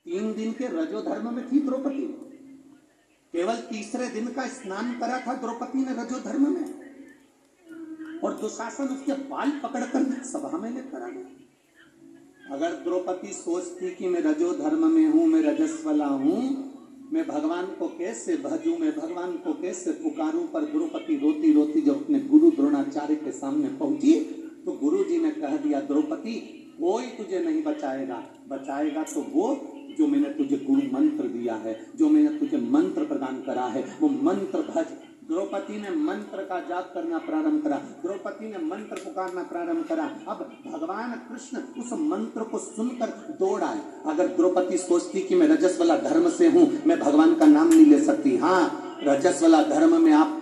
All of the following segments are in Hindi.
3 दिन के रजो धर्म में थी द्रौपदी, केवल तीसरे दिन का स्नान करा था द्रौपदी ने रजो धर्म में, और दुशासन उसके बाल पकड़कर सभा में लेकर आ गया। अगर द्रौपदी सोचती कि मैं रजो धर्म में हूं, मैं रजस्वला हूं, मैं भगवान को कैसे भजूं, मैं भगवान को कैसे पुकारूं, पर द्रौपदी रोती रोती जब अपने गुरु द्रोणाचार्य के सामने पहुंची तो गुरु जी ने कह दिया, द्रौपदी कोई तुझे नहीं बचाएगा, बचाएगा तो वो जो मैंने तुझे गुरु मंत्र दिया है, जो मैंने तुझे मंत्र प्रदान करा है, वो मंत्र भज। द्रौपदी ने मंत्र का जाप करना प्रारंभ करा, द्रौपदी ने मंत्र पुकारना प्रारंभ करा। अब भगवान कृष्ण उस मंत्र को सुनकर दौड़ आए। अगर द्रौपदी सोचती कि मैं रजस्वला धर्म से हूं, मैं भगवान का नाम नहीं ले सकती, हाँ रजस्वला धर्म में आप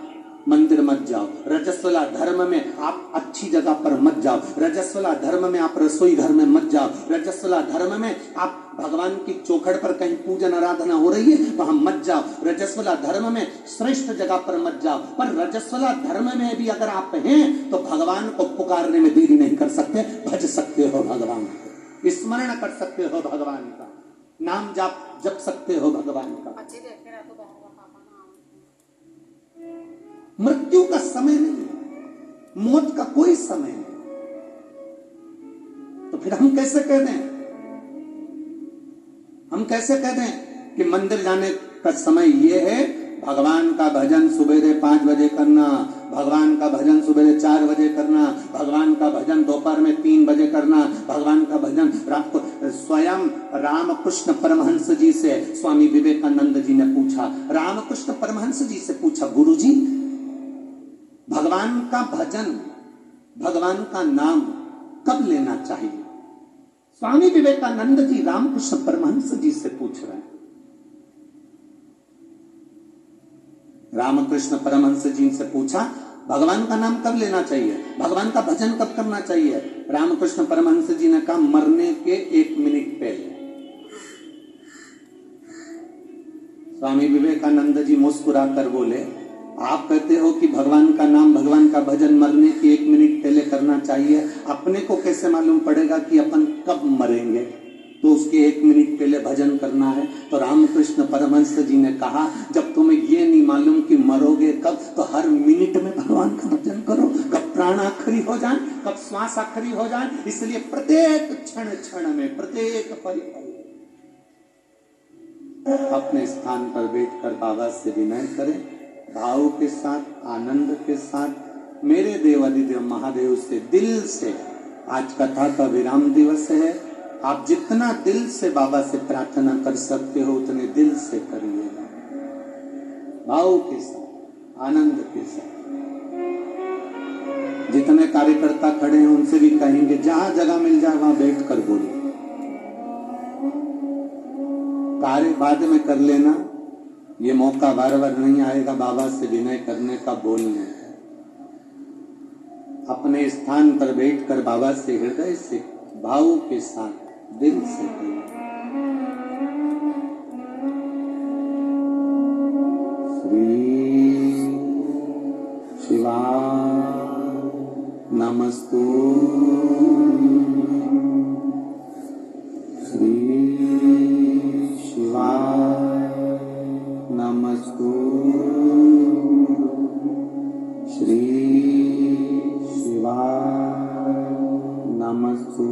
मंदिर मत जाओ, रजस्वला धर्म में आप अच्छी जगह पर मत जाओ, रजस्वला धर्म में आप रसोई घर में मत जाओ, रजस्वला धर्म में आप भगवान की चौखट पर कहीं पूजन आराधना हो रही है वहां मत जाओ, रजस्वला धर्म में श्रेष्ठ जगह पर मत जाओ। पर रजस्वला धर्म में भी अगर आप हैं तो भगवान को पुकारने में देरी नहीं कर सकते, भज सकते हो भगवान को, स्मरण कर सकते हो भगवान का नाम, जाप जप सकते हो भगवान का। मृत्यु का समय नहीं, मौत का कोई समय नहीं, तो फिर हम कैसे कह दें, हम कैसे कह दें कि मंदिर जाने का समय यह है, भगवान का भजन सुबेरे 5 बजे करना, भगवान का भजन सुबेरे 4 बजे करना, भगवान का भजन दोपहर में 3 बजे करना, भगवान का भजन रात को। स्वयं रामकृष्ण परमहंस जी से स्वामी विवेकानंद जी ने पूछा, रामकृष्ण परमहंस जी से पूछा, गुरु जी भगवान का भजन, भगवान का नाम कब लेना चाहिए? स्वामी विवेकानंद जी रामकृष्ण परमहंस जी से पूछ रहे हैं। रामकृष्ण परमहंस जी से पूछा, भगवान का नाम कब लेना चाहिए, भगवान का भजन कब करना चाहिए? रामकृष्ण परमहंस जी ने कहा, मरने के 1 मिनट पहले। स्वामी विवेकानंद जी मुस्कुराकर बोले, आप कहते हो कि भगवान का नाम, भगवान का भजन मरने के 1 मिनट पहले करना चाहिए, अपने को कैसे मालूम पड़ेगा कि अपन कब मरेंगे, तो उसके 1 मिनट पहले भजन करना है? तो रामकृष्ण परमहंस जी ने कहा, जब तुम्हें ये नहीं मालूम कि मरोगे कब, तो हर मिनट में भगवान का भजन करो, कब प्राण आखिरी हो जाए, कब श्वास आखिरी हो जाए। इसलिए प्रत्येक क्षण क्षण में, प्रत्येक पल अपने स्थान पर बैठकर बाबा से विनय करें, भाव के साथ, आनंद के साथ, मेरे देव अधिदेव महादेव से दिल से। आज कथा का विराम दिवस है, आप जितना दिल से बाबा से प्रार्थना कर सकते हो उतने दिल से करिएगा, भाव के साथ, आनंद के साथ। जितने कार्यकर्ता खड़े हैं उनसे भी कहेंगे, जहां जगह मिल जाए वहां बैठ कर बोलो, कार्य बाद में कर लेना, ये मौका बार बार नहीं आएगा बाबा से विनय करने का, बोलने का। अपने स्थान पर बैठकर बाबा से हृदय से, भाव के साथ, दिल से करें। श्री शिवाय नमस्तु, श्री शिवाय नमस्तु, श्री शिवाय नमस्तु,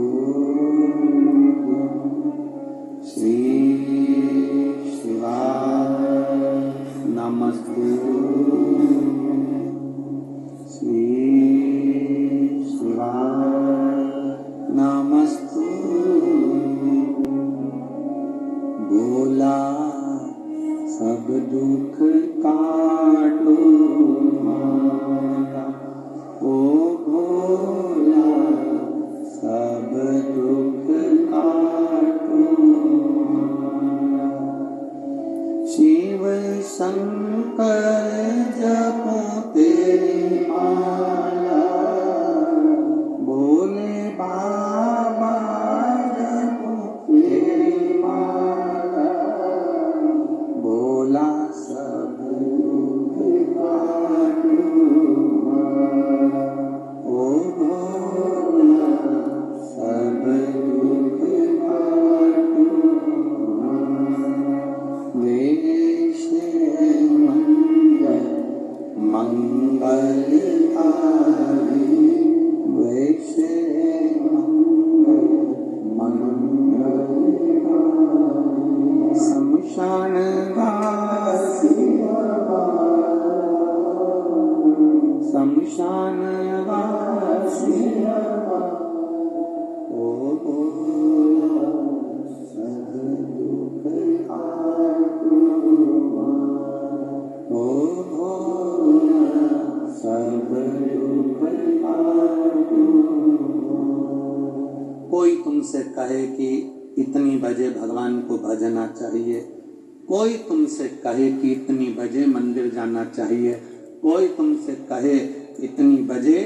श्री शिवाय नमस्तु, श्री शिवाय नमस्तु। भोला सब दुख काटो मारा, ओ भोला सब दुख काटो मारा। शिव शंकर जपो तेरी माला, भोले बाबा जपो तेरी माला, भोला सब दुख काटो मारा, ओ भोला सब दुख काटो मारा। शमशान वासी शमशान वासी ओ सब दुख सब दुख कोई तुमसे कहे कि इतनी बजे भगवान को भजना चाहिए, कोई तुमसे कहे कि इतनी बजे मंदिर जाना चाहिए, कोई तुमसे कहे इतनी बजे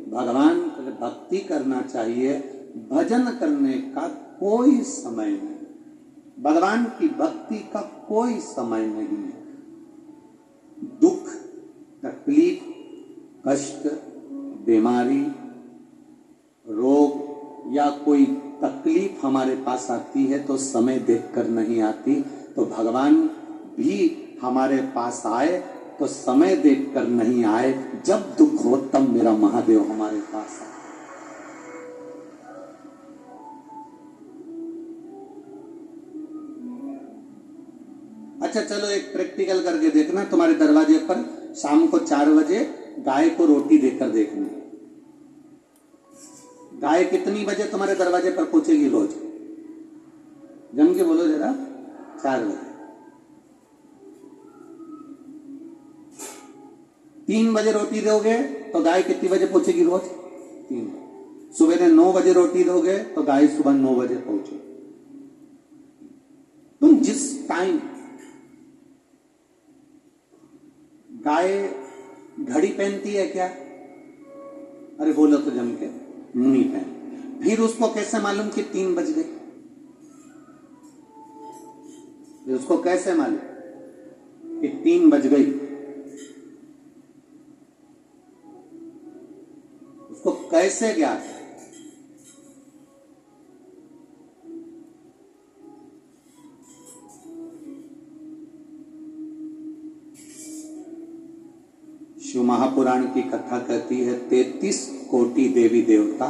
भगवान पर भक्ति करना चाहिए, भजन करने का कोई समय नहीं, भगवान की भक्ति का कोई समय नहीं है। दुख, तकलीफ, कष्ट, बीमारी, रोग या कोई तकलीफ हमारे पास आती है तो समय देखकर नहीं आती, तो भगवान भी हमारे पास आए तो समय देखकर नहीं आए, जब दुख हो तब मेरा महादेव हमारे पास आए। अच्छा चलो एक प्रैक्टिकल करके देखना, तुम्हारे दरवाजे पर शाम को 4 बजे गाय को रोटी देकर देखना। गाय कितनी बजे तुम्हारे दरवाजे पर पहुंचेगी रोज? जम के बोलो जरा। 4 बजे। 3 बजे रोटी दोगे तो गाय कितनी बजे पहुंचेगी रोज? 3। सुबह 9 बजे रोटी दोगे तो गाय सुबह 9 बजे पहुंचेगी। तुम जिस टाइम गाय घड़ी पहनती है क्या? अरे बोलो तो जम के, नहीं पहन। फिर उसको कैसे मालूम कि 3 बज गए? उसको कैसे मालूम कि 3 बज गई? उसको कैसे ज्ञात है? शिव महापुराण की कथा कहती है 33 कोटि देवी देवता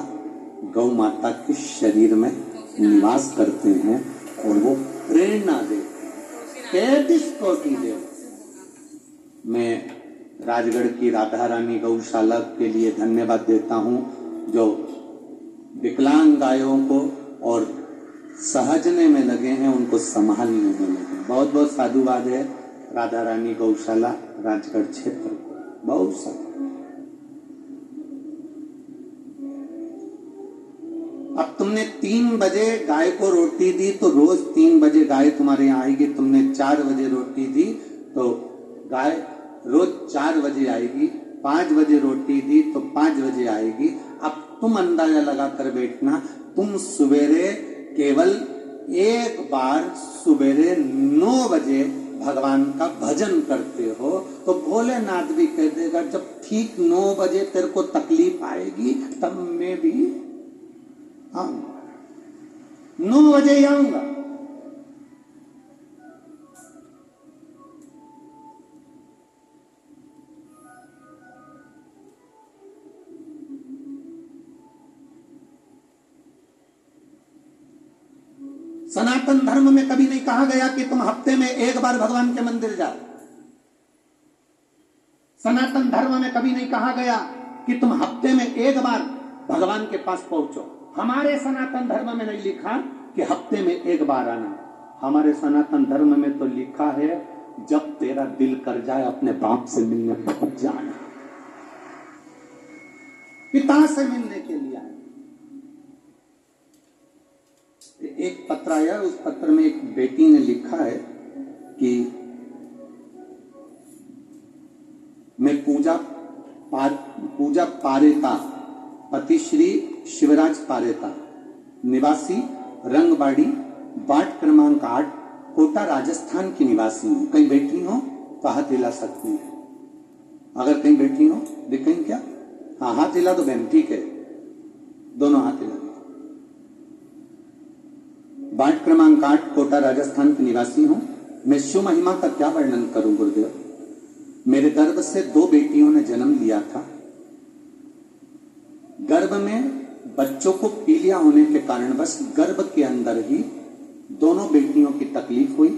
गौ माता के शरीर में निवास करते हैं और वो प्रेरणा देते हैं। 33 कोटि देवता। मैं राजगढ़ की राधा रानी गौशाला के लिए धन्यवाद देता हूं, जो विकलांग गायों को और सहजने में लगे हैं, उनको संभालने में लगे हैं। बहुत बहुत साधुवाद है राधा रानी गौशाला राजगढ़ क्षेत्र को, बहुत सारा। अब तुमने 3 बजे गाय को रोटी दी तो रोज 3 बजे गाय तुम्हारे यहाँ आएगी। तुमने 4 बजे रोटी दी तो गाय रोज 4 बजे आएगी। 5 बजे रोटी दी तो 5 बजे आएगी। अब तुम अंदाजा लगाकर बैठना, तुम सवेरे केवल एक बार सवेरे 9 बजे भगवान का भजन करते हो तो भोलेनाथ भी कह देगा जब ठीक 9 बजे तेरे को तकलीफ आएगी तब मैं भी आऊंगा, 9 बजे आऊंगा। सनातन धर्म में कभी नहीं कहा गया कि तुम हफ्ते में एक बार भगवान के मंदिर जाओ। सनातन धर्म में कभी नहीं कहा गया कि तुम हफ्ते में एक बार भगवान के पास पहुंचो। हमारे सनातन धर्म में नहीं लिखा कि हफ्ते में एक बार आना। हमारे सनातन धर्म में तो लिखा है जब तेरा दिल कर जाए अपने बाप से मिलने पहुंच जाना, पिता से मिलने के लिए आए। एक पत्र आया, उस पत्र में एक बेटी ने लिखा है कि मैं पूजा पारेता, पति श्री शिवराज पारेता, निवासी रंगबाड़ी, वार्ड क्रमांक 8, कोटा राजस्थान की निवासी हूं। कहीं बैठी हो तो हाथ हिला सकती है। अगर कहीं बैठी हो दिखें क्या? हाँ, हाथ हिला दो बहन, ठीक है, दोनों हाथ हिला दो। वार्ड क्रमांक 8, कोटा राजस्थान की निवासी हूं। मैं शिव महिमा का क्या वर्णन करूं गुरुदेव। मेरे गर्भ से 2 बेटियों ने जन्म लिया था। गर्भ में बच्चों को पीलिया होने के कारण बस गर्भ के अंदर ही दोनों बेटियों की तकलीफ हुई।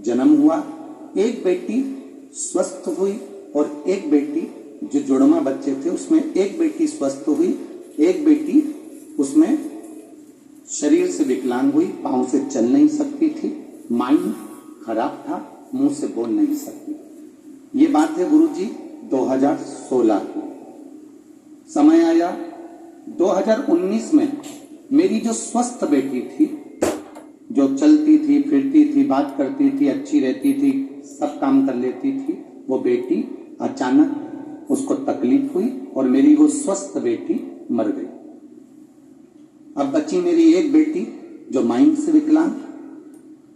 जन्म हुआ, एक बेटी स्वस्थ हुई और एक बेटी जो जुड़वा बच्चे थे उसमें एक बेटी स्वस्थ हुई, एक बेटी उसमें शरीर से विकलांग हुई, पांव से चल नहीं सकती थी, माइंड खराब था, मुंह से बोल नहीं सकती। ये बात है गुरुजी 2016 की। समय आया 2019 में मेरी जो स्वस्थ बेटी थी, जो चलती थी, फिरती थी, बात करती थी, अच्छी रहती थी, सब काम कर लेती थी, वो बेटी अचानक उसको तकलीफ हुई और मेरी वो स्वस्थ बेटी मर गई। अब बची मेरी एक बेटी जो माइंड से विकलांग,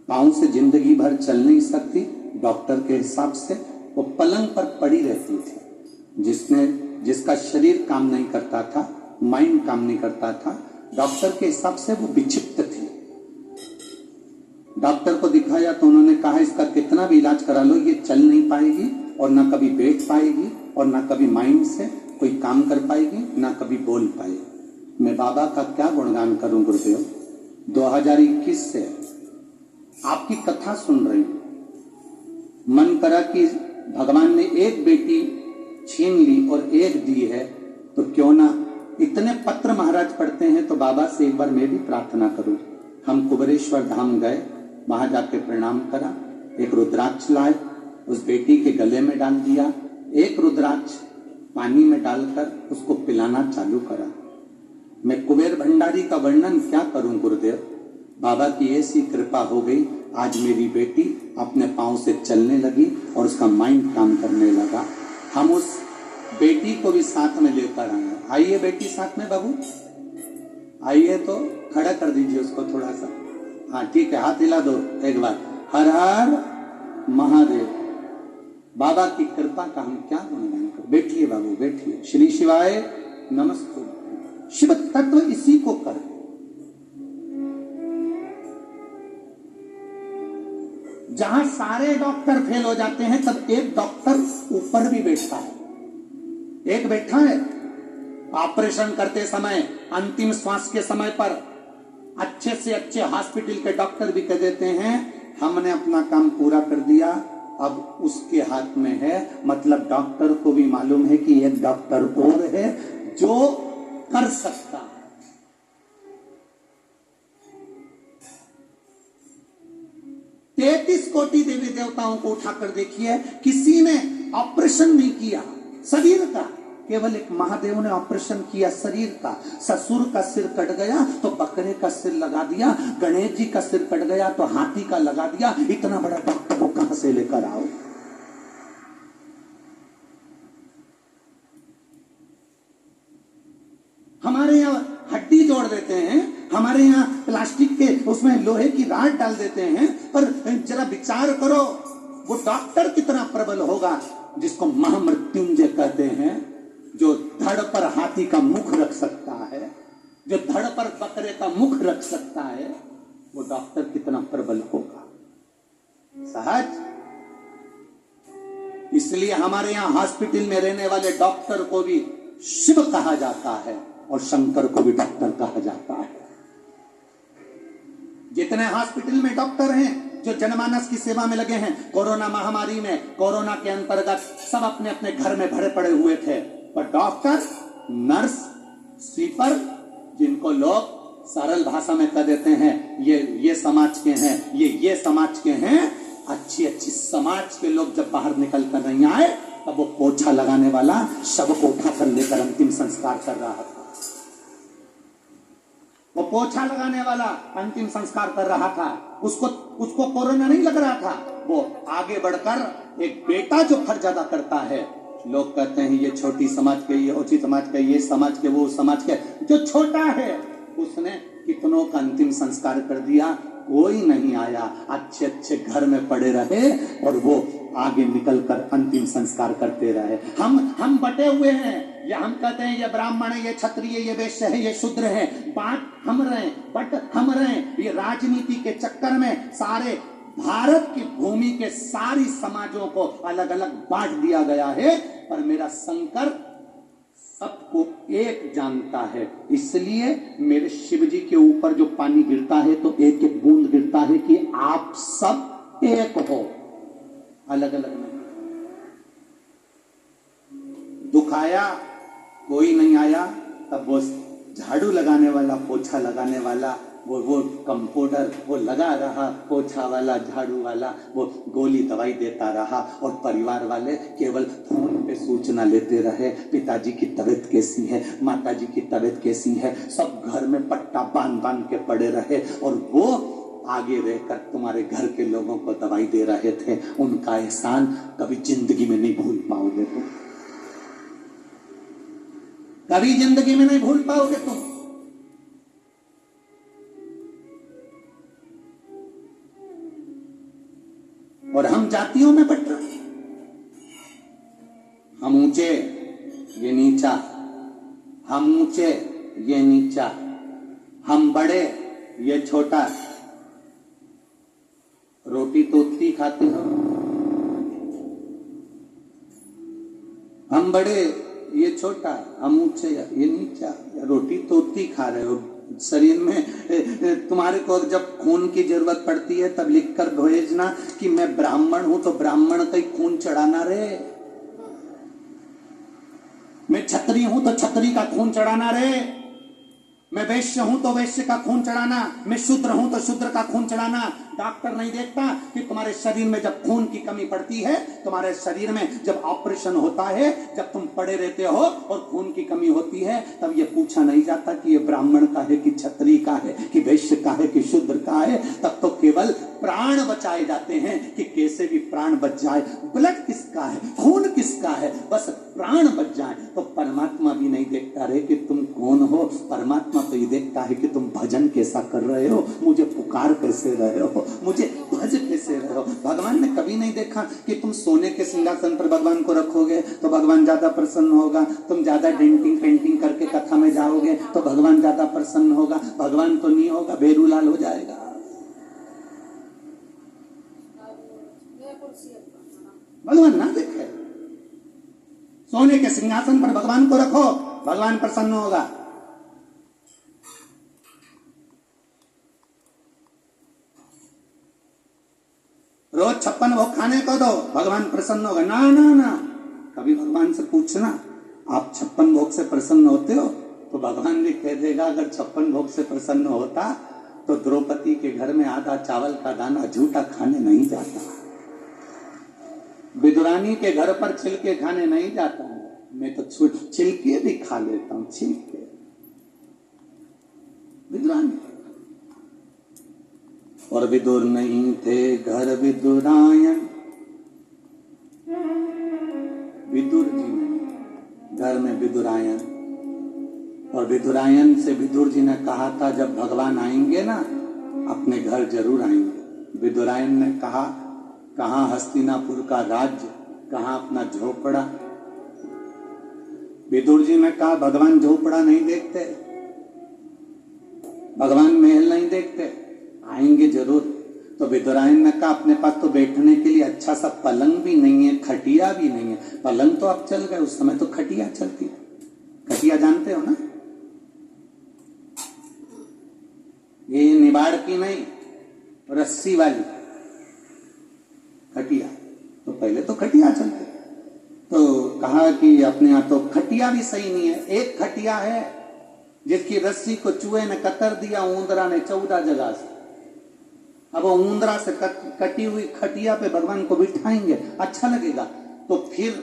पांव से जिंदगी भर चल नहीं सकती, डॉक्टर के हिसाब से वो पलंग पर पड़ी रहती थी, जिसका शरीर काम नहीं करता था, माइंड काम नहीं करता था, डॉक्टर के हिसाब से वो विक्षिप्त थी। डॉक्टर को दिखाया तो उन्होंने कहा इसका कितना भी इलाज करा लो ये चल नहीं पाएगी और ना कभी बैठ पाएगी और ना कभी माइंड से कोई काम कर पाएगी, ना कभी बोल पाएगी। मैं बाबा का क्या गुणगान करूं गुरुदेव। 2021 से आपकी कथा सुन रही हूं, मन करा कि भगवान ने एक बेटी छीन ली और एक दी है तो क्यों ना इतने पत्र महाराज पढ़ते हैं तो बाबा से एक बार मैं भी प्रार्थना करूं। हम कुबेरेश्वर धाम गए, वहां जाके प्रणाम करा, एक रुद्राक्ष लाए, उस बेटी के गले में डाल दिया, एक रुद्राक्ष पानी में डालकर उसको पिलाना चालू करा। मैं कुबेर भंडारी का वर्णन क्या करूं गुरुदेव। बाबा की ऐसी कृपा हो गई, आज मेरी बेटी अपने पांव से चलने लगी और उसका माइंड काम करने लगा। हम उस बेटी को भी साथ में लेकर आए। आइए बेटी साथ में, बाबू आइए, तो खड़ा कर दीजिए उसको थोड़ा सा। हाँ ठीक है, हाथ हिला दो एक बार। हर हर महादेव। बाबा की कृपा का हम क्या गुणगान करें। बैठिए बाबू बैठिए। श्री शिवाय नमस्ते। शिव तत्व इसी को कर। जहां सारे डॉक्टर फेल हो जाते हैं तब एक डॉक्टर ऊपर भी बैठता है। एक बैठा है ऑपरेशन करते समय, अंतिम श्वास के समय पर अच्छे से अच्छे हॉस्पिटल के डॉक्टर भी कह देते हैं हमने अपना काम पूरा कर दिया, अब उसके हाथ में है। मतलब डॉक्टर को भी मालूम है कि एक डॉक्टर और है जो कर सकता है। तैतीस कोटि देवी देवताओं को उठाकर देखिए, किसी ने ऑपरेशन नहीं किया शरीर का, केवल एक महादेव ने ऑपरेशन किया शरीर का। ससुर का सिर कट गया तो बकरे का सिर लगा दिया, गणेश जी का सिर कट गया तो हाथी का लगा दिया। इतना बड़ा डॉक्टर को कहां से लेकर आओ। हमारे यहाँ हड्डी जोड़ देते हैं, हमारे यहाँ प्लास्टिक के उसमें लोहे की राड डाल देते हैं, पर जरा विचार करो वो डॉक्टर कितना प्रबल होगा जिसको महामृत्युंजय कहते हैं, जो धड़ पर हाथी का मुख रख सकता है, जो धड़ पर बकरे का मुख रख सकता है, वो डॉक्टर कितना प्रबल होगा। सहज। इसलिए हमारे यहाँ हॉस्पिटल में रहने वाले डॉक्टर को भी शिव कहा जाता है और शंकर को भी डॉक्टर कहा जाता है। जितने हॉस्पिटल में डॉक्टर हैं जो जनमानस की सेवा में लगे हैं, कोरोना महामारी में, कोरोना के अंतर्गत सब अपने अपने घर में भरे पड़े हुए थे, पर डॉक्टर, नर्स, स्वीपर, जिनको लोग सरल भाषा में कह देते हैं ये समाज के हैं, ये समाज के हैं, अच्छी अच्छी समाज के लोग जब बाहर निकल कर नहीं आए तब वो पोछा लगाने वाला शव को उठाकर लेकर अंतिम संस्कार कर रहा था। वो पोछा लगाने वाला अंतिम संस्कार कर रहा था। उसको कोरोना नहीं लग रहा था। वो आगे बढ़कर एक बेटा जो फर्ज अदा करता है, लोग कहते हैं ये छोटी समाज के, ये ऊंची समाज के, ये समाज के, वो समाज के, जो छोटा है उसने कितनों का अंतिम संस्कार कर दिया। कोई नहीं आया, अच्छे अच्छे घर में पड़े रहे और वो आगे निकलकर अंतिम संस्कार करते रहे। हम बटे हुए हैं, या हम कहते हैं ये ब्राह्मण है, ये क्षत्रिय, ये वैश्य है, ये शूद्र है, बात हम रहे, बट हम रहे। ये राजनीति के चक्कर में सारे भारत की भूमि के सारी समाजों को अलग अलग बांट दिया गया है, पर मेरा शंकर सबको एक जानता है। इसलिए मेरे शिव जी के ऊपर जो पानी गिरता है तो एक एक बूंद गिरता है कि आप सब एक हो, अलग अलग नहीं। दुख आया कोई नहीं आया, तब वो झाड़ू लगाने वाला, पोछा लगाने वाला, वो कंपाउंडर वो लगा रहा, पोछा वाला, झाड़ू वाला वो गोली दवाई देता रहा, और परिवार वाले केवल फोन पे सूचना लेते रहे, पिताजी की तबीयत कैसी है, माताजी की तबीयत कैसी है, सब घर में पट्टा बांध बांध के पड़े रहे, और वो आगे रहकर तुम्हारे घर के लोगों को दवाई दे रहे थे। उनका एहसान कभी जिंदगी में नहीं भूल पाओगे तुम, कभी जिंदगी में नहीं भूल पाओगे तुम। और हम जातियों में बट रहे हैं, हम ऊंचे ये नीचा, हम ऊंचे ये नीचा, हम बड़े ये छोटा। रोटी तो उतनी खाते हो, हम बड़े ये छोटा, हम ऊंचे ये नीचा, रोटी तो उतनी खा रहे हो। शरीर में तुम्हारे को जब खून की जरूरत पड़ती है तब लिखकर भेजना कि मैं ब्राह्मण हूं, तो ब्राह्मण का ही खून चढ़ाना रे। मैं क्षत्रिय हूं तो क्षत्रिय का खून चढ़ाना रे। मैं वैश्य हूं तो वैश्य का खून चढ़ाना, मैं शूद्र हूं तो शूद्र का खून चढ़ाना। डॉक्टर नहीं देखता कि तुम्हारे शरीर में जब खून की कमी पड़ती है, तुम्हारे शरीर में जब ऑपरेशन होता है, जब तुम पड़े रहते हो और खून की कमी होती है, तब ये पूछा नहीं जाता कि ये ब्राह्मण का है कि क्षत्रिय का है कि वैश्य का है कि शूद्र का है। तब तो केवल प्राण बचाए जाते हैं कि कैसे भी प्राण बच जाए। ब्लड किसका है, खून किसका है, बस प्राण बच जाए। तो परमात्मा भी नहीं देखता रहे कि तुम कौन हो, परमात्मा तो ये देखता है कि तुम भजन कैसा कर रहे हो, मुझे पुकार कैसे रहे हो, मुझे भज कैसे रहे हो। भगवान ने कभी नहीं देखा कि तुम सोने के सिंहासन पर भगवान को रखोगे तो भगवान ज्यादा प्रसन्न होगा, तुम ज्यादा डेंटिंग पेंटिंग करके कथा में जाओगे तो भगवान ज्यादा प्रसन्न होगा। भगवान तो नहीं होगा, बेरूलाल हो जाएगा। भगवान ना देखे, सोने के सिंहासन पर भगवान को रखो, भगवान प्रसन्न होगा। रोज 56 भोग खाने को दो, भगवान प्रसन्न होगा। ना ना ना, कभी भगवान से पूछना आप 56 भोग से प्रसन्न होते हो, तो भगवान भी कह देगा अगर 56 भोग से प्रसन्न होता तो द्रौपदी के घर में आधा चावल का दाना झूठा खाने नहीं जाता, विदुरानी के घर पर छिलके खाने नहीं जाता है। मैं तो छिलके भी खा लेता हूं, छिलके। विदुरानी और विदुर नहीं थे घर विदुरायन, विदुर जी नहीं घर में विदुरायन। और विदुरायन से विदुर जी ने कहा था जब भगवान आएंगे ना अपने घर जरूर आएंगे। विदुरायन ने कहा कहां हस्तिनापुर का राज्य, कहां अपना झोपड़ा। विदुर जी ने कहा भगवान झोपड़ा नहीं देखते, भगवान महल नहीं देखते, आएंगे जरूर। तो विदुरायन ने कहा अपने पास तो बैठने के लिए अच्छा सा पलंग भी नहीं है, खटिया भी नहीं है। पलंग तो अब चल गए, उस समय तो खटिया चलती। खटिया जानते हो ना, ये निबाड़ की नहीं, रस्सी वाली खटिया। तो पहले तो खटिया चलती। तो कहा कि अपने यहाँ तो खटिया भी सही नहीं है। एक खटिया है जिसकी रस्सी को चूहे ने कतर दिया, ऊंदरा ने 14 जगह से। अब वो ऊंदरा से कटी हुई खटिया पे भगवान को बिठाएंगे, अच्छा लगेगा। तो फिर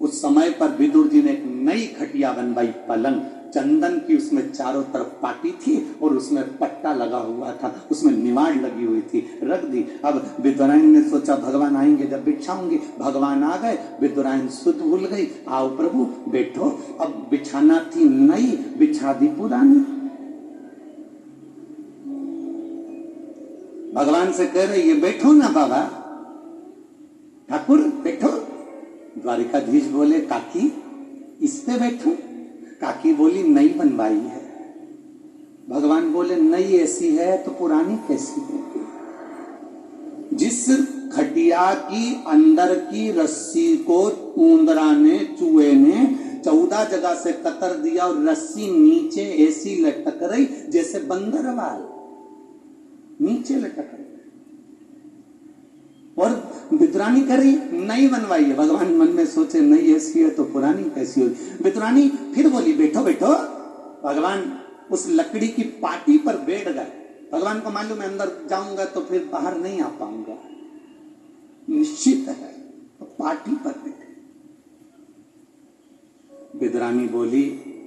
उस समय पर विदुर जी ने एक नई खटिया बनवाई, पलंग चंदन की, उसमें चारों तरफ पाटी थी और उसमें पट्टा लगा हुआ था, उसमें निवाड़ लगी हुई थी, रख दी। अब विदुरायन ने सोचा भगवान आएंगे जब बिछाऊंगी। भगवान आ गए, विदुरायन सुध भूल गई, आओ प्रभु बैठो। अब बिछाना थी नई, बिछा दी पुरानी। भगवान से कह रहे ये बैठो ना बाबा, ठाकुर बैठो। द्वारिकाधीश बोले काकी इस पे बैठो। काकी बोली नई बनवाई है। भगवान बोले नई ऐसी है तो पुरानी कैसी है? जिस खटिया की अंदर की रस्सी को ऊंदरा ने, चूहे ने 14 जगह से कतर दिया और रस्सी नीचे ऐसी लटक रही जैसे बंदरवाल नीचे लटक रही। विदुरानी कह रही नई बनवाई है। भगवान मन में सोचे नई ऐसी है तो पुरानी कैसी होगी। विदुरानी फिर बोली बैठो बैठो। भगवान उस लकड़ी की पाटी पर बैठ गए। भगवान को मालूम है अंदर जाऊंगा तो फिर बाहर नहीं आ पाऊंगा, निश्चित है, तो पाटी पर बैठे। विदुरानी बोली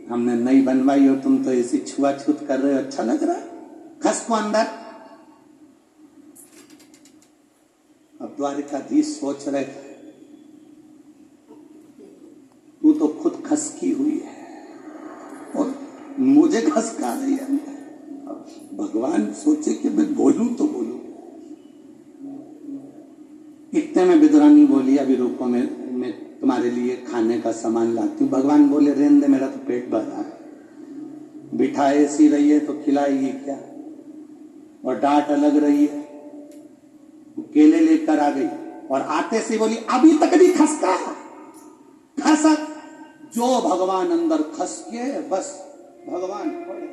हमने नई बनवाई हो, तुम तो ऐसी छुआछूत कर रहे हो, अच्छा लग रहा है, खस को अंदर। अब द्वारिकाधीश सोच रहे तू तो खुद खसकी हुई है और मुझे खसका रही है। अब भगवान सोचे कि मैं बोलूं तो बोलूं। इतने में विदुरानी बोली अभी रुको, मैं तुम्हारे लिए खाने का सामान लाती हूँ। भगवान बोले रहने दे, मेरा तो पेट भर रहा है। बिठाए सी रही है तो खिलाएगी क्या, और डांट अलग रही है। केले लेकर आ गई और आते से बोली अभी तक भी खसका खसक। जो भगवान अंदर खस के बस भगवान पड़े।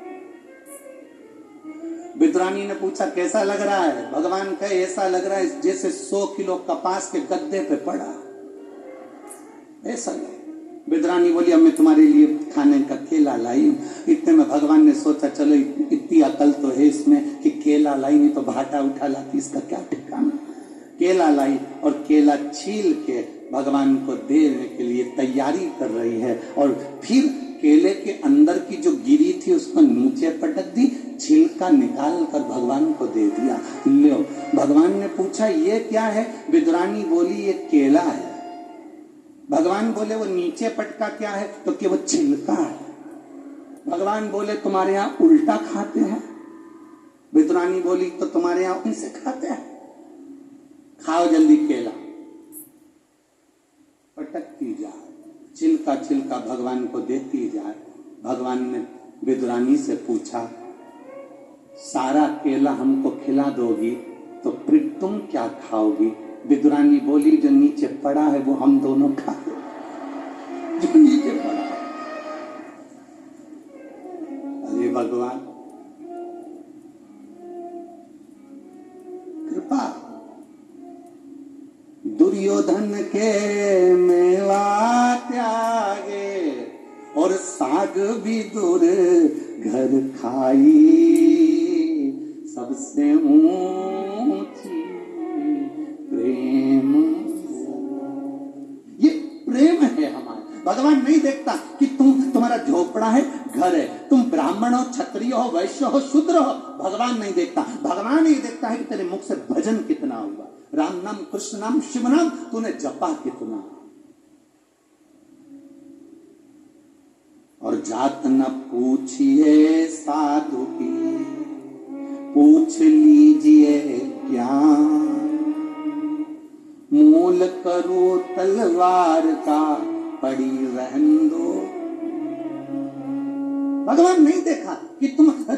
विदुरानी ने पूछा कैसा लग रहा है? भगवान कहे ऐसा लग रहा है जैसे 100 किलो कपास के गद्दे पे पड़ा, ऐसा लगे। विदुरानी बोली अब मैं तुम्हारे लिए खाने का केला लाई हूं। इतने में भगवान ने सोचा चलो इतनी अकल तो है इसमें कि केला लाई, नहीं तो भाटा उठा लाती, इसका क्या ठिकाना। केला लाई और केला छील के भगवान को देने के लिए तैयारी कर रही है। और फिर केले के अंदर की जो गिरी थी उसको नीचे पटक दी, छिलका निकाल कर भगवान को दे दिया। लो, भगवान ने पूछा ये क्या है? विदुरानी बोली ये केला है। भगवान बोले वो नीचे पटका क्या है? तो कि वो छिलका है। भगवान बोले तुम्हारे यहाँ उल्टा खाते हैं। विदुरानी बोली तो तुम्हारे यहाँ उनसे खाते हैं, खाओ जल्दी केला। पटकती जाए, छिलका छिलका भगवान को देती जाए। भगवान ने विदुरानी से पूछा सारा केला हमको खिला दोगी तो फिर तुम क्या खाओगी? विदुरानी बोली जो नीचे पड़ा है वो हम दोनों खा लो, जो नीचे पड़ा है। अरे भगवान कृपा। दुर्योधन के मेवा त्यागे और साग भी दूर घर खाई, सबसे ऊंची प्रेम। ये प्रेम है हमारा। भगवान नहीं देखता कि तुम्हारा झोपड़ा है, घर है, तुम ब्राह्मण हो, क्षत्रिय हो, वैश्य हो, शूद्र हो, भगवान नहीं देखता। भगवान ये देखता है कि तेरे मुख से भजन कितना हुआ, राम नाम, कृष्ण नाम, शिव नाम तूने जपा कितना। और जात न पूछिए साधु की, पूछ लीजिए ज्ञान। मूल करो तलवार का, पड़ी रहन दो। भगवान नहीं देखा कि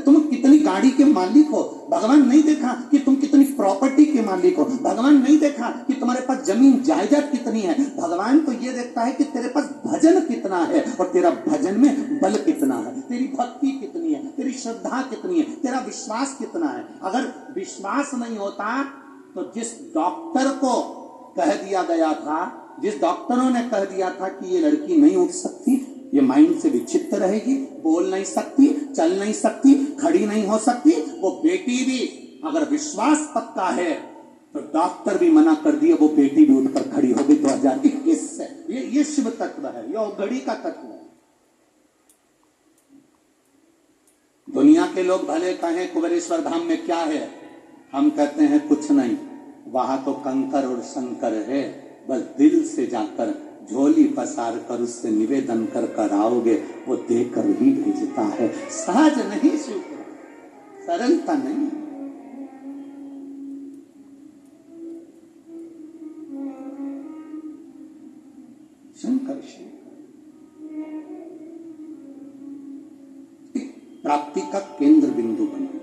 तुम कितनी गाड़ी के मालिक हो। भगवान नहीं देखा कि तुम कितनी प्रॉपर्टी के मालिक हो। भगवान नहीं देखा कि तुम्हारे पास जमीन जायदाद कितनी है। भगवान तो ये देखता है कि तेरे पास भजन कितना है और तेरा भजन में बल कितना है, तेरी भक्ति कितनी है, तेरी श्रद्धा कितनी है, तेरा विश्वास कितना है। अगर विश्वास नहीं होता तो जिस डॉक्टर को कह दिया गया था, जिस डॉक्टरों ने कह दिया था कि ये लड़की नहीं उठ सकती, ये माइंड से विक्षिप्त रहेगी, बोल नहीं सकती, चल नहीं सकती, खड़ी नहीं हो सकती, वो बेटी भी अगर विश्वास पक्का है तो डॉक्टर भी मना कर दिया, वो बेटी भी उठकर खड़ी हो गई 2021 से। ये शिव तत्व है, ये घड़ी का तत्व है। दुनिया के लोग भले कहें कुबेरेश्वर धाम में क्या है, हम कहते हैं कुछ नहीं, वहां तो कंकर और शंकर है। बस दिल से जाकर झोली पसार कर उससे निवेदन कर कर आओगे, वो देकर ही भेजता है। सहज नहीं शिव, सरलता नहीं। शंकर शिव प्राप्ति का केंद्र बिंदु बना।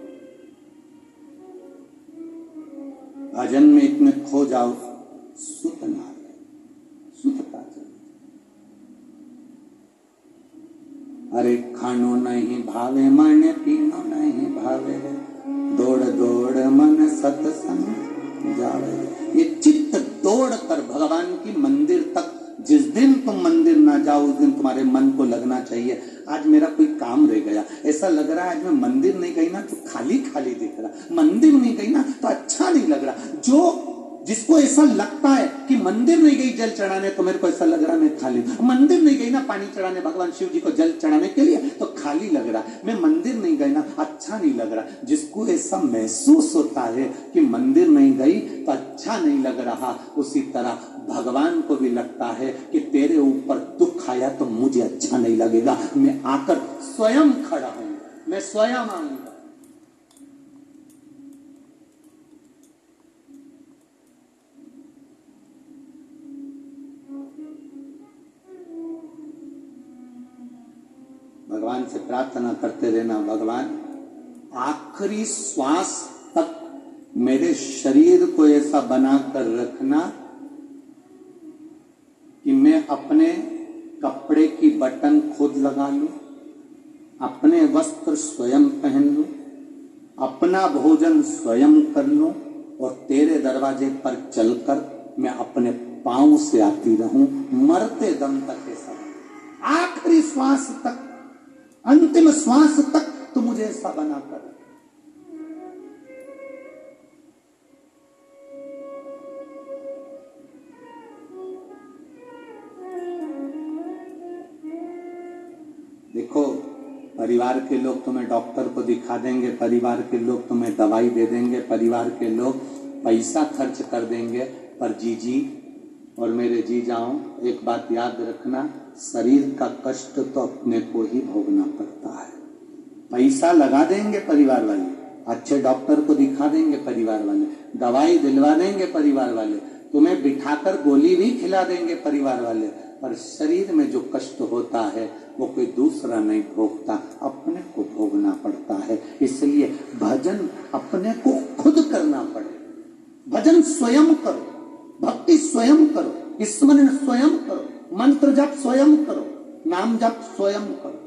भजन में इतने खो जाओ, सुत ना सुतता चल। अरे खानो नहीं भावे मन, पीनो नहीं भावे, दौड़ दौड़ मन सत्संग जावे। ये चित्त दो दौड़कर भगवान की मंदिर तक, जिस दिन तुम मंदिर ना जाओ उस दिन तुम्हारे मन को लगना चाहिए आज मेरा कोई काम रह गया, ऐसा लग रहा है आज मैं मंदिर नहीं गई ना तो खाली खाली दिख रहा, मंदिर नहीं गई ना तो अच्छा नहीं लग रहा। जो जिसको ऐसा लगता है कि मंदिर नहीं गई जल चढ़ाने तो मेरे को ऐसा लग रहा है मैं खाली, मंदिर नहीं गई ना पानी चढ़ाने भगवान शिव जी को जल चढ़ाने के लिए तो खाली लग रहा, मैं मंदिर नहीं गई ना अच्छा नहीं लग रहा। जिसको ऐसा महसूस होता है कि मंदिर नहीं गई तो अच्छा नहीं लग रहा, उसी तरह भगवान को भी लगता है कि तेरे ऊपर दुख आया तो मुझे अच्छा नहीं लगेगा, मैं आकर स्वयं खड़ा हूं, मैं स्वयं आऊंगा। भगवान से प्रार्थना करते रहना, भगवान आखिरी श्वास तक मेरे शरीर को ऐसा बनाकर रखना कि मैं अपने कपड़े की बटन खुद लगा लूं, अपने वस्त्र स्वयं पहन लूं, अपना भोजन स्वयं कर लूं और तेरे दरवाजे पर चलकर मैं अपने पांव से आती रहूं मरते दम तक। ऐसा आखिरी श्वास तक, अंतिम श्वास तक तो मुझे ऐसा बना कर। देखो परिवार के लोग तुम्हें डॉक्टर को दिखा देंगे, परिवार के लोग तुम्हें दवाई दे देंगे, परिवार के लोग पैसा खर्च कर देंगे, पर जीजी और मेरे जी जाओ एक बात याद रखना, शरीर का कष्ट तो अपने को ही भोगना पड़ता है। पैसा लगा देंगे परिवार वाले, अच्छे डॉक्टर को दिखा देंगे परिवार वाले, दवाई दिलवा देंगे परिवार वाले, तुम्हें बिठाकर गोली भी खिला देंगे परिवार वाले, पर शरीर में जो कष्ट होता है वो कोई दूसरा नहीं भोगता, अपने को भोगना पड़ता है। इसलिए भजन अपने को खुद करना पड़े, भजन स्वयं करो, भक्ति स्वयं करो, स्मरण स्वयं करो, मंत्र जप स्वयं करो, नाम जप स्वयं करो।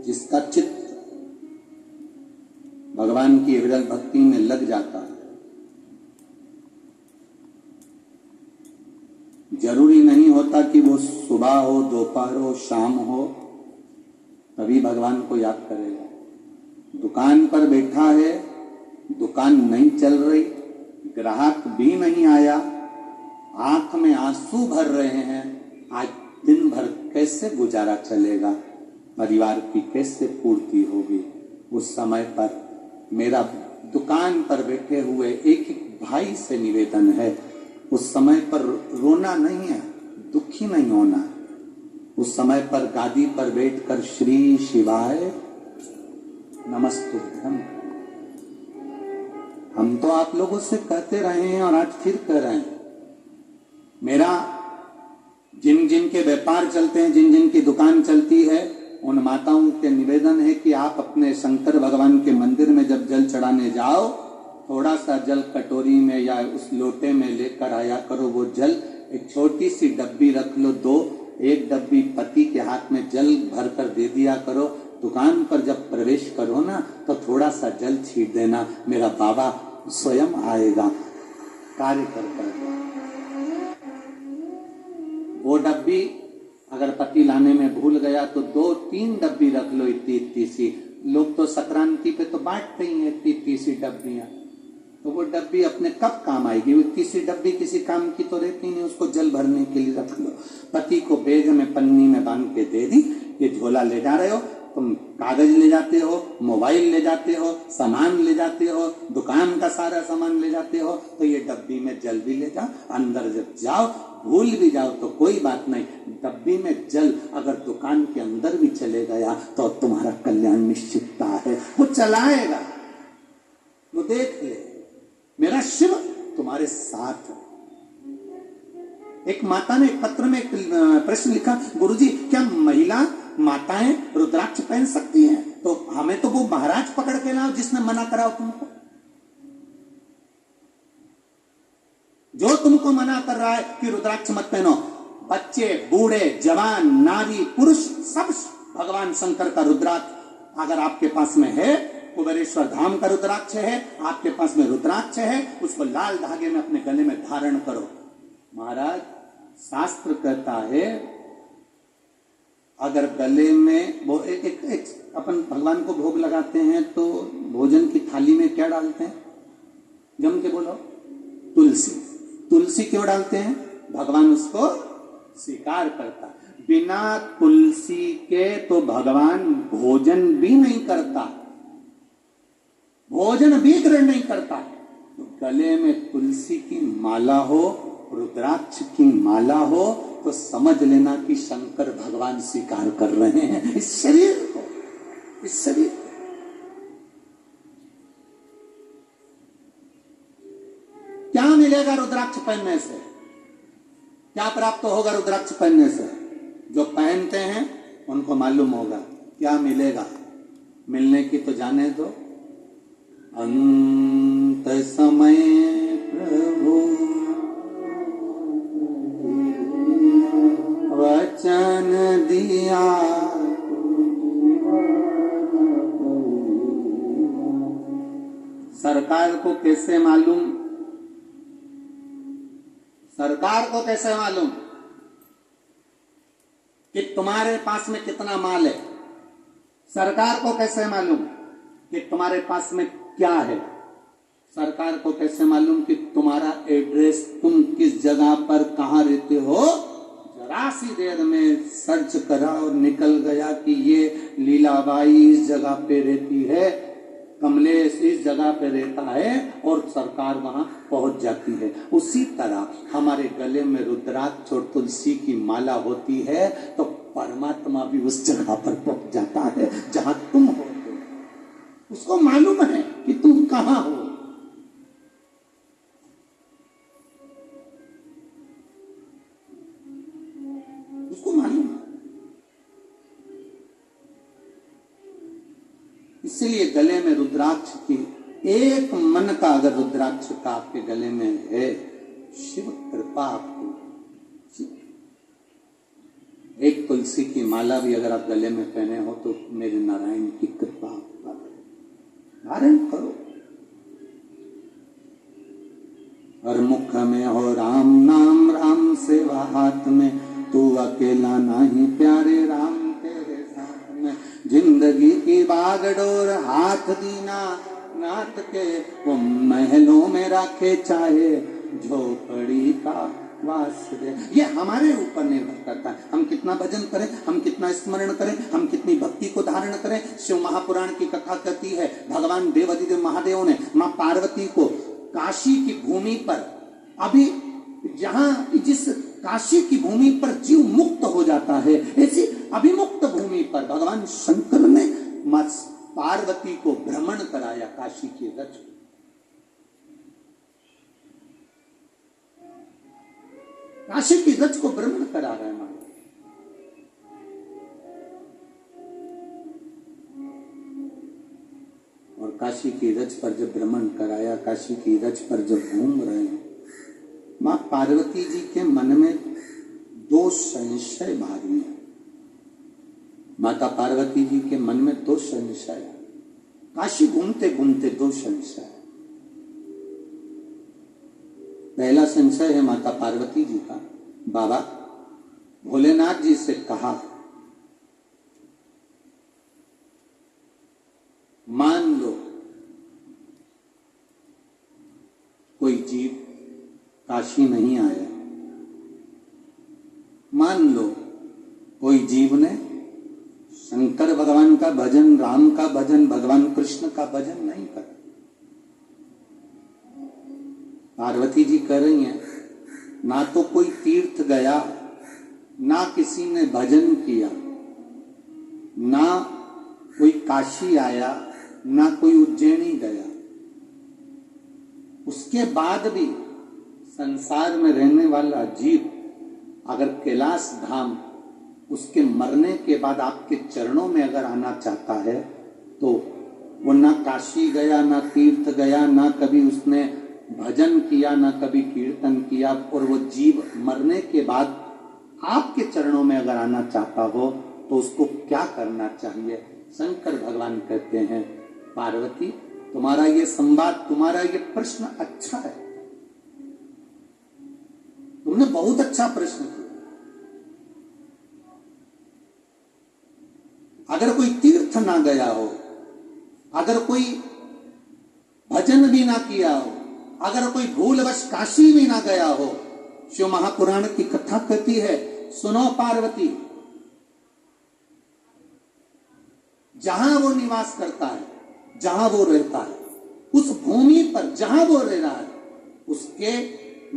जिसका चित्त भगवान की विरल भक्ति में लग जाता है, जरूरी नहीं होता कि वो सुबह हो, दोपहर हो, शाम हो तभी भगवान को याद करेगा। दुकान पर बैठा है, दुकान नहीं चल रही, ग्राहक भी नहीं आया, आंख में आंसू भर रहे हैं, आज दिन भर कैसे गुजारा चलेगा, परिवार की कैसे पूर्ति होगी। उस समय पर मेरा दुकान पर बैठे हुए एक एक भाई से निवेदन है, उस समय पर रोना नहीं है, दुखी नहीं होना। उस समय पर गादी पर बैठकर श्री शिवाय नमस्तुभ्यम, हम तो आप लोगों से कहते रहे हैं और आज फिर कह रहे हैं। मेरा जिन जिन के व्यापार चलते हैं, जिन जिन की दुकान चलती है, उन माताओं के निवेदन है कि आप अपने शंकर भगवान के मंदिर में जब जल चढ़ाने जाओ, थोड़ा सा जल कटोरी में या उस लोटे में लेकर आया करो। वो जल एक छोटी सी डब्बी रख लो, एक डब्बी पति के हाथ में जल भर कर दे दिया करो। दुकान पर जब प्रवेश करो ना तो थोड़ा सा जल छीट देना, मेरा बाबा स्वयं आएगा कार्य कर। वो डब्बी अगर पति लाने में भूल गया तो 2-3 डब्बी रख लो, इतनी सी। लोग तो संक्रांति पे तो बांटते ही हैं इतनी सी डब्बियां, तो वो डब्बी अपने कब काम आएगी? वो इतनी सी डब्बी किसी काम की तो रहती नहीं, उसको जल भरने के लिए रख लो। पति को बैग में पन्नी में बांध के दे दी, ये झोला ले जा रहे हो तुम, कागज ले जाते हो, मोबाइल ले जाते हो, सामान ले जाते हो, दुकान का सारा सामान ले जाते हो, तो ये डब्बी में जल भी ले जाओ। अंदर जब जाओ भूल भी जाओ तो कोई बात नहीं, डब्बी में जल अगर दुकान के अंदर भी चले गया तो तुम्हारा कल्याण निश्चितता है। वो चलाएगा, वो देख ले, मेरा शिव तुम्हारे साथ है। एक माता ने एक पत्र में एक प्रश्न लिखा, गुरुजी क्या महिला माताएं रुद्राक्ष पहन सकती हैं? तो हमें तो वो महाराज पकड़ के लाओ जिसने मना कराओ तुमको। जो तुमको मना कर रहा है कि रुद्राक्ष मत पहनो, बच्चे, बूढ़े, जवान, नारी, पुरुष, सब भगवान शंकर का रुद्राक्ष अगर आपके पास में है, कुबेरेश्वर धाम का रुद्राक्ष है, आपके पास में रुद्राक्ष है, उसको लाल धागे में अपने गले में धारण करो। महाराज शास्त्र कहता है अगर गले में वो एक अपन भगवान को भोग लगाते हैं तो भोजन की थाली में क्या डालते हैं? जम के बोलो। तुलसी। तुलसी क्यों डालते हैं? भगवान उसको स्वीकार करता। बिना तुलसी के तो भगवान भोजन भी नहीं करता, भोजन भी ग्रहण नहीं करता। तो गले में तुलसी की माला हो, रुद्राक्ष की माला हो, तो समझ लेना कि शंकर भगवान स्वीकार कर रहे हैं इस शरीर को, इस शरीर को। क्या मिलेगा रुद्राक्ष पहनने से? क्या प्राप्त होगा रुद्राक्ष पहनने से? जो पहनते हैं उनको मालूम होगा क्या मिलेगा। मिलने की तो जाने दो। अंत समय प्रभु वचन दिया, सरकार को कैसे मालूम? सरकार को कैसे मालूम कि तुम्हारे पास में कितना माल है? सरकार को कैसे मालूम कि तुम्हारे पास में क्या है? सरकार को कैसे मालूम कि तुम्हारा एड्रेस, तुम किस जगह पर कहां रहते हो? जरा सी देर में सर्च करा और निकल गया कि ये लीलाबाई इस जगह पे रहती है, कमलेश इस जगह पे रहता है, और सरकार वहां पहुंच जाती है। उसी तरह हमारे गले में रुद्राक्ष और तुलसी की माला होती है तो परमात्मा भी उस जगह पर पहुंच जाता है जहां तुम हो। उसको मालूम है कि तुम कहां हो। उसको मालूम है। इसलिए गले में रुद्राक्ष की एक मन का अगर रुद्राक्ष का आपके गले में है, शिव कृपा आपको। एक तुलसी की माला भी अगर आप गले में पहने हो तो मेरे नारायण की कृपा धारण करो। और मुख में हो राम नाम, राम सेवा हाथ में, तू अकेला नहीं प्यारे राम तेरे साथ में। जिंदगी की बागडोर हाथ दीना नाथ के, वो महलों में रखे चाहे झोपड़ी का वास दे। ये हमारे ऊपर निर्भर करता है, हम कितना भजन करें, हम कितना स्मरण करें, हम कितनी भक्ति को धारण करें। शिव महापुराण की कथा कहती है भगवान देवाधिदेव महादेव ने मां पार्वती को काशी की भूमि पर, अभी जहां जिस काशी की भूमि पर जीव मुक्त हो जाता है, ऐसी अभिमुक्त भूमि पर भगवान शंकर ने मां पार्वती को भ्रमण कराया काशी के रथ। काशी की रथ को भ्रमण करा रहा है मां। और काशी की रथ पर जब भ्रमण कराया, काशी की रथ पर जब घूम रहे हैं, मां पार्वती जी के मन में दो संशय भारी हैं। माता पार्वती जी के मन में दो संशय, काशी घूमते घूमते दो संशय। पहला संशय है माता पार्वती जी का, बाबा भोलेनाथ जी से कहा मान लो कोई जीव काशी नहीं आया, मान लो कोई जीव ने शंकर भगवान का भजन, राम का भजन, भगवान कृष्ण का भजन नहीं करा। पार्वती जी कह रही हैं ना तो कोई तीर्थ गया, ना किसी ने भजन किया, ना कोई काशी आया, ना कोई उज्जैनी गया, उसके बाद भी संसार में रहने वाला जीव अगर कैलाश धाम उसके मरने के बाद आपके चरणों में अगर आना चाहता है तो वो ना काशी गया, ना तीर्थ गया, ना कभी उसने भजन किया, ना कभी कीर्तन किया, और वो जीव मरने के बाद आपके चरणों में अगर आना चाहता हो तो उसको क्या करना चाहिए? शंकर भगवान कहते हैं, पार्वती तुम्हारा ये संवाद, तुम्हारा ये प्रश्न अच्छा है, तुमने बहुत अच्छा प्रश्न किया। अगर कोई तीर्थ ना गया हो, अगर कोई भजन भी ना किया हो, अगर कोई भूलवश काशी भी ना गया हो, शिव महापुराण की कथा कहती है, सुनो पार्वती, जहां वो निवास करता है, जहां वो रहता है, उस भूमि पर जहां वो रह रहा है, उसके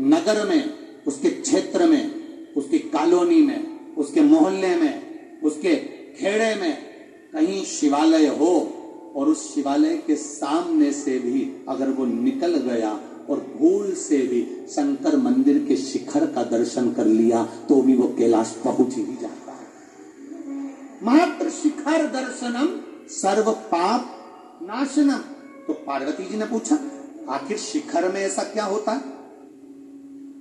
नगर में, उसके क्षेत्र में, उसकी कॉलोनी में, उसके मोहल्ले में, उसके खेड़े में कहीं शिवालय हो और उस शिवालय के सामने से भी अगर वो निकल गया और भूल से भी शंकर मंदिर के शिखर का दर्शन कर लिया तो भी वो कैलाश पहुंच ही जाता है। मात्र शिखर दर्शनम सर्व पाप नाशनम। तो पार्वती जी ने पूछा, आखिर शिखर में ऐसा क्या होता है?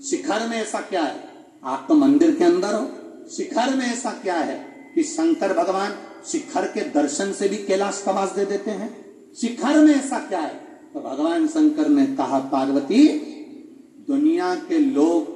शिखर में ऐसा क्या है? आप तो मंदिर के अंदर हो, शिखर में ऐसा क्या है कि शंकर भगवान शिखर के दर्शन से भी कैलाश का वास दे देते हैं? शिखर में ऐसा क्या है? तो भगवान शंकर ने कहा, पार्वती दुनिया के लोग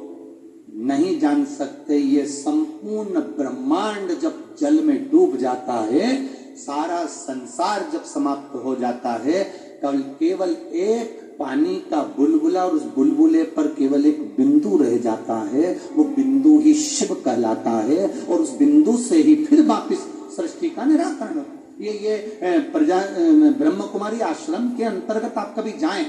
नहीं जान सकते, ये संपूर्ण ब्रह्मांड जब जल में डूब जाता है, सारा संसार जब समाप्त हो जाता है, केवल एक पानी का बुलबुला और उस बुलबुले पर केवल एक बिंदु रह जाता है, वो बिंदु ही शिव कहलाता है और उस बिंदु से ही फिर वापिस सृष्टि का निराकरण होता है। ये ब्रह्म कुमारी आश्रम के अंतर्गत आप कभी जाएं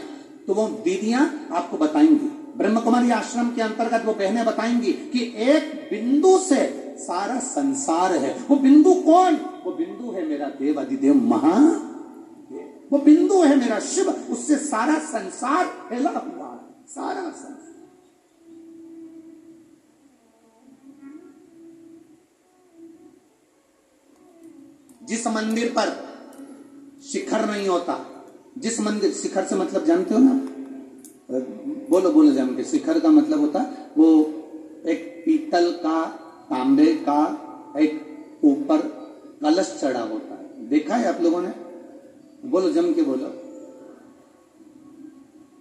तो वो दीदियां आपको बताएंगी, ब्रह्म कुमारी आश्रम के अंतर्गत वो बहनें बताएंगी कि एक बिंदु से सारा संसार है। वो बिंदु कौन? वो बिंदु है मेरा देव अधिदेव महादेव, वो बिंदु है मेरा शिव, उससे सारा संसार फैला हुआ है, सारा संसार। जिस मंदिर पर शिखर नहीं होता, जिस मंदिर, शिखर से मतलब जानते हो ना? बोलो बोलो जान के। शिखर का मतलब होता वो एक पीतल का, तांबे का एक ऊपर कलश चढ़ा होता है, देखा है आप लोगों ने? बोलो जम के बोलो।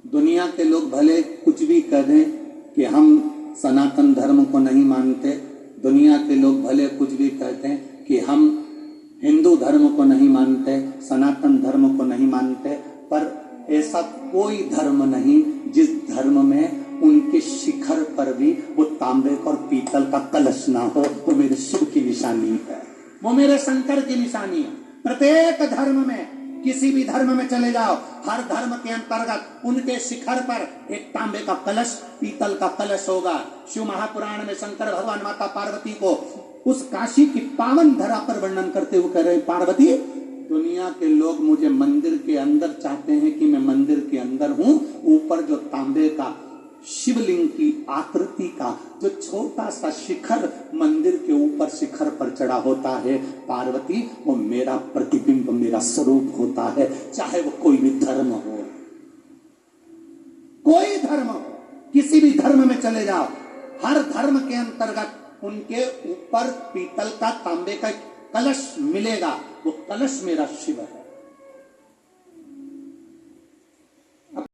दुनिया के लोग भले कुछ भी कह दें कि हम सनातन धर्म को नहीं मानते, दुनिया के लोग भले कुछ भी कहते हैं कि हम हिंदू धर्म को नहीं मानते, सनातन धर्म को नहीं मानते, पर ऐसा कोई धर्म नहीं जिस धर्म में उनके शिखर पर भी वो तांबे और पीतल का कलश ना हो। वो मेरे शिव की निशानी है, वो मेरे शंकर की निशानी है। प्रत्येक धर्म में, किसी भी धर्म में चले जाओ, हर धर्म के अंतर्गत उनके शिखर पर एक तांबे का कलश, पीतल का कलश होगा। शिव महापुराण में शंकर भगवान माता पार्वती को उस काशी की पावन धरा पर वर्णन करते हुए कह रहे हैं, पार्वती दुनिया के लोग मुझे मंदिर के अंदर चाहते हैं कि मैं मंदिर के अंदर हूं, ऊपर जो तांबे का शिवलिंग की आकृति का जो छोटा सा शिखर मंदिर के ऊपर शिखर पर चढ़ा होता है, पार्वती वो मेरा प्रतिबिंब, मेरा स्वरूप होता है। चाहे वो कोई भी धर्म हो, कोई धर्म हो, किसी भी धर्म में चले जाओ, हर धर्म के अंतर्गत उनके ऊपर पीतल का, तांबे का कलश मिलेगा। वो कलश मेरा शिव है।